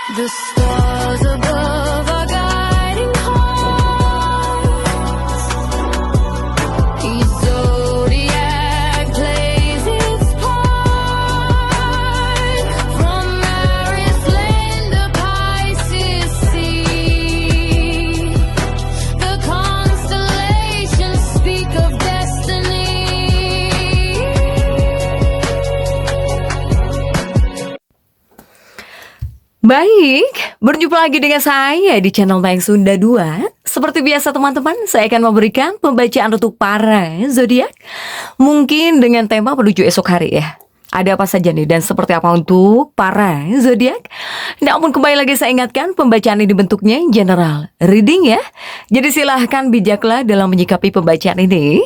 The stars above are guiding hearts. Each zodiac plays its part. From Aries land to Pisces sea, the constellations speak of destiny. Baik, berjumpa lagi dengan saya di channel Mayang Sunda 2. Seperti biasa teman-teman, saya akan memberikan pembacaan untuk para zodiak. Mungkin dengan tema menuju esok hari ya. Ada apa saja nih dan seperti apa untuk para zodiak? Namun kembali lagi saya ingatkan, pembacaan ini bentuknya general reading ya. Jadi silahkan bijaklah dalam menyikapi pembacaan ini.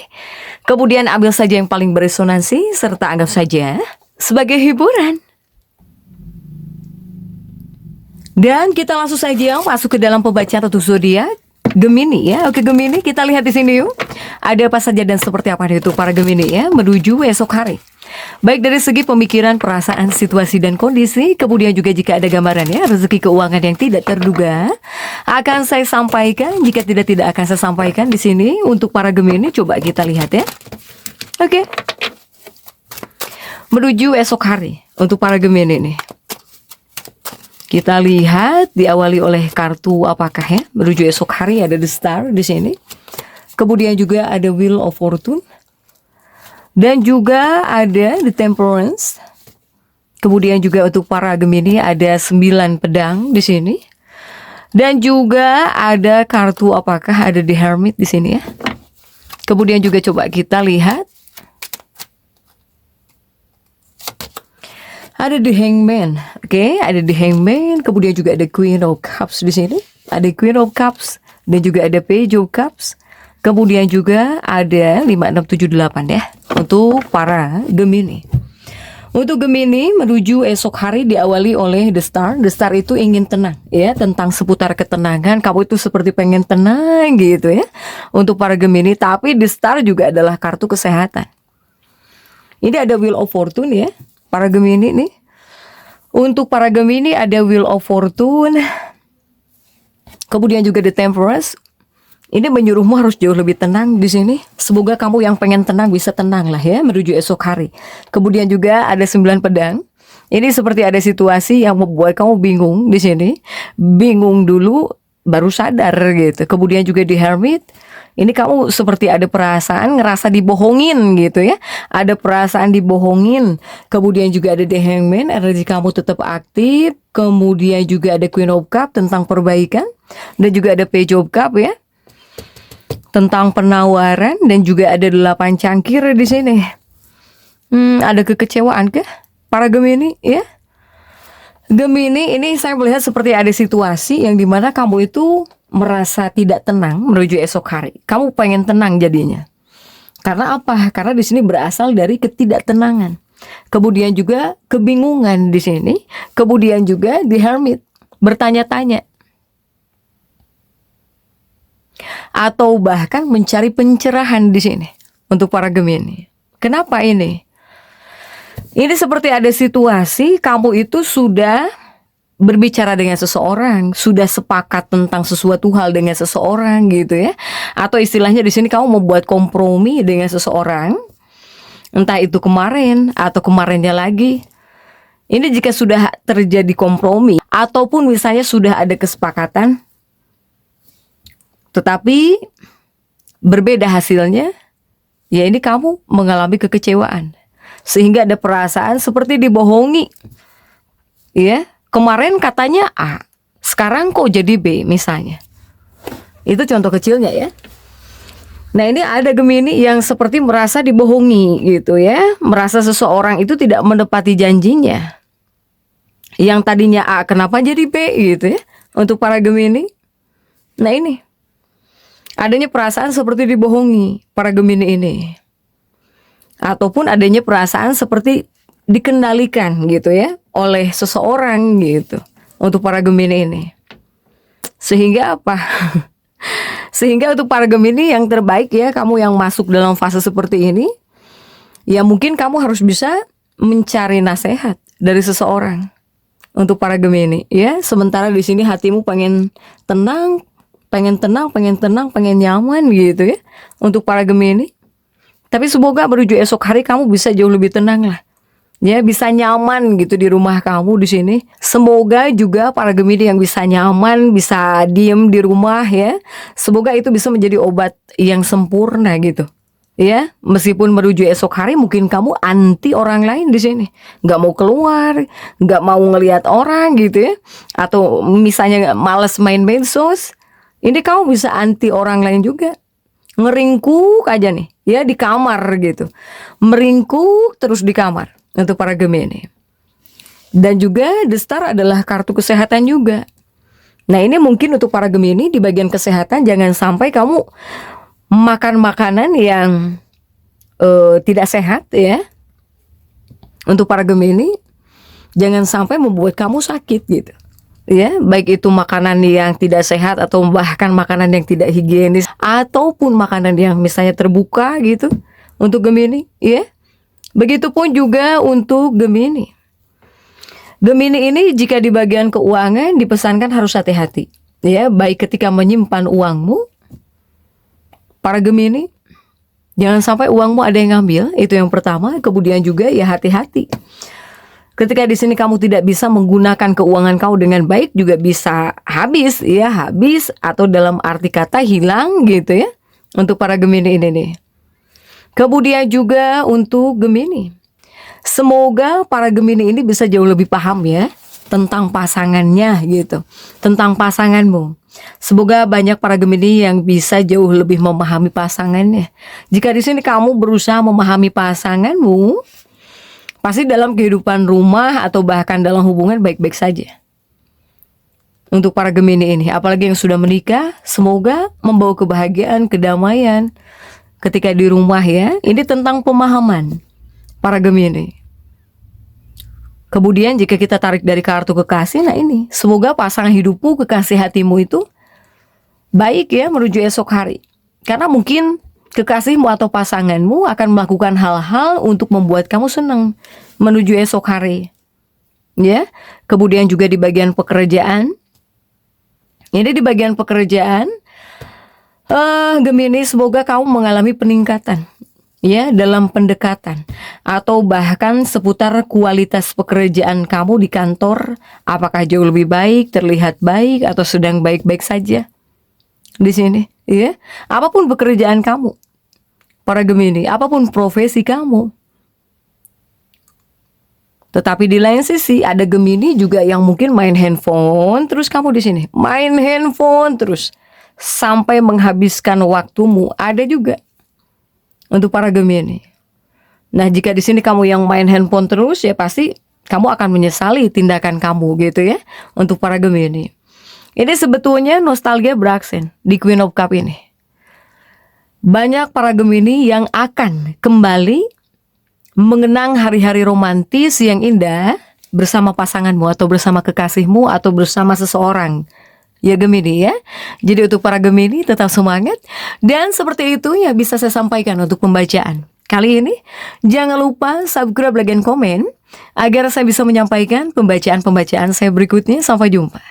Kemudian ambil saja yang paling beresonansi serta anggap saja sebagai hiburan. Dan kita langsung saja masuk ke dalam pembacaan untuk zodiak Gemini ya. Oke Gemini, kita lihat di sini yuk. Ada apa saja dan seperti apa itu para Gemini ya menuju esok hari. Baik dari segi pemikiran, perasaan, situasi dan kondisi, kemudian juga jika ada gambaran ya rezeki keuangan yang tidak terduga akan saya sampaikan. Jika tidak akan saya sampaikan di sini untuk para Gemini. Coba kita lihat ya. Oke. Menuju esok hari untuk para Gemini nih. Kita lihat diawali oleh kartu apakah ya menuju esok hari. Ada The Star di sini. Kemudian juga ada Wheel of Fortune. Dan juga ada The Temperance. Kemudian juga untuk para Gemini ada 9 pedang di sini. Dan juga ada kartu apakah ada The Hermit di sini ya. Kemudian juga coba kita lihat. Ada The Hangman, oke, ada The Hangman, kemudian juga ada Queen of Cups di sini, ada Queen of Cups, dan juga ada Page of Cups, kemudian juga ada 5, 6, 7, 8 ya, untuk para Gemini. Untuk Gemini menuju esok hari diawali oleh The Star. The Star itu ingin tenang ya, tentang seputar ketenangan. Kamu itu seperti pengen tenang gitu ya, untuk para Gemini. Tapi The Star juga adalah kartu kesehatan. Ini ada Wheel of Fortune ya. Para Gemini nih. Untuk para Gemini ada Wheel of Fortune. Kemudian juga The Temperance. Ini menyuruhmu harus jauh lebih tenang di sini. Semoga kamu yang pengen tenang bisa tenang lah ya menuju esok hari. Kemudian juga ada 9 pedang. Ini seperti ada situasi yang membuat kamu bingung di sini. Bingung dulu baru sadar gitu. Kemudian juga The Hermit. Ini kamu seperti ada perasaan ngerasa dibohongin gitu ya. Ada perasaan dibohongin. Kemudian juga ada The Hangman, energi kamu tetap aktif. Kemudian juga ada Queen of Cup tentang perbaikan. Dan juga ada Page of Cup ya, tentang penawaran. Dan juga ada 8 cangkir di sini. Ada kekecewaan kah para Gemini ya? Gemini ini saya melihat seperti ada situasi yang dimana kamu itu merasa tidak tenang menuju esok hari. Kamu pengen tenang jadinya. Karena apa? Karena di sini berasal dari ketidaktenangan. Kemudian juga kebingungan di sini. Kemudian juga The Hermit, bertanya-tanya. Atau bahkan mencari pencerahan di sini untuk para Gemini. Kenapa ini? Ini seperti ada situasi kamu itu sudah berbicara dengan seseorang, sudah sepakat tentang sesuatu hal dengan seseorang gitu ya. Atau istilahnya di sini kamu membuat kompromi dengan seseorang. Entah itu kemarin atau kemarinnya lagi. Ini jika sudah terjadi kompromi ataupun misalnya sudah ada kesepakatan tetapi berbeda hasilnya, ya ini kamu mengalami kekecewaan. Sehingga ada perasaan seperti dibohongi. Ya. Kemarin katanya A, sekarang kok jadi B misalnya. Itu contoh kecilnya ya. Nah ini ada Gemini yang seperti merasa dibohongi gitu ya. Merasa seseorang itu tidak menepati janjinya. Yang tadinya A, kenapa jadi B gitu ya. Untuk para Gemini. Nah ini. Adanya perasaan seperti dibohongi para Gemini ini. Ataupun adanya perasaan seperti dikendalikan gitu ya oleh seseorang gitu untuk para Gemini ini. Sehingga apa? Sehingga untuk para Gemini yang terbaik ya, kamu yang masuk dalam fase seperti ini, ya mungkin kamu harus bisa mencari nasihat dari seseorang. untuk para Gemini, ya. Sementara di sini hatimu pengen tenang, pengen nyaman gitu ya untuk para Gemini. Tapi semoga menuju esok hari kamu bisa jauh lebih tenang lah. Ya, bisa nyaman gitu di rumah kamu di sini. Semoga juga para Gemini yang bisa nyaman, bisa diem di rumah ya. Semoga itu bisa menjadi obat yang sempurna gitu. Ya, meskipun menuju esok hari mungkin kamu anti orang lain di sini, nggak mau keluar, nggak mau ngelihat orang gitu ya, atau misalnya males main medsos, ini kamu bisa anti orang lain juga, ngeringkuk aja nih, ya di kamar gitu, meringkuk terus di kamar untuk para Gemini. Dan juga The Star adalah kartu kesehatan juga. Nah ini mungkin untuk para Gemini di bagian kesehatan jangan sampai kamu makan makanan yang tidak sehat ya. Untuk para Gemini jangan sampai membuat kamu sakit gitu ya, baik itu makanan yang tidak sehat atau bahkan makanan yang tidak higienis ataupun makanan yang misalnya terbuka gitu untuk Gemini ya. Begitupun juga untuk Gemini. Gemini ini jika di bagian keuangan dipesankan harus hati-hati ya, baik ketika menyimpan uangmu. Para Gemini, jangan sampai uangmu ada yang ngambil, itu yang pertama. Kemudian juga ya hati-hati. Ketika di sini kamu tidak bisa menggunakan keuangan kamu dengan baik, juga bisa habis ya, habis atau dalam arti kata hilang gitu ya. Untuk para Gemini ini nih. Kemudian juga untuk Gemini, semoga para Gemini ini bisa jauh lebih paham ya tentang pasangannya gitu, tentang pasanganmu. Semoga banyak para Gemini yang bisa jauh lebih memahami pasangannya. Jika di sini kamu berusaha memahami pasanganmu, pasti dalam kehidupan rumah atau bahkan dalam hubungan baik-baik saja. Untuk para Gemini ini, apalagi yang sudah menikah, semoga membawa kebahagiaan, kedamaian ketika di rumah ya. Ini tentang pemahaman para Gemini. Kemudian jika kita tarik dari kartu kekasih, nah ini, semoga pasangan hidupmu, kekasih hatimu itu baik ya menuju esok hari. Karena mungkin kekasihmu atau pasanganmu akan melakukan hal-hal untuk membuat kamu senang menuju esok hari. Ya, kemudian juga di bagian pekerjaan. Ini di bagian pekerjaan, Gemini, semoga kamu mengalami peningkatan ya dalam pendekatan atau bahkan seputar kualitas pekerjaan kamu di kantor, apakah jauh lebih baik, terlihat baik atau sedang baik-baik saja di sini ya. Apapun pekerjaan kamu para Gemini, apapun profesi kamu. Tetapi di lain sisi ada Gemini juga yang mungkin main handphone terus, kamu di sini main handphone terus sampai menghabiskan waktumu, ada juga untuk para Gemini. Nah, jika di sini kamu yang main handphone terus, ya pasti kamu akan menyesali tindakan kamu gitu ya. Untuk para Gemini, ini sebetulnya nostalgia beraksen di Queen of Cup ini. Banyak para Gemini yang akan kembali mengenang hari-hari romantis yang indah bersama pasanganmu atau bersama kekasihmu atau bersama seseorang. Ya Gemini ya. Jadi untuk para Gemini tetap semangat. Dan seperti itu ya bisa saya sampaikan untuk pembacaan kali ini. Jangan lupa subscribe, like, dan komen agar saya bisa menyampaikan pembacaan-pembacaan saya berikutnya. Sampai jumpa.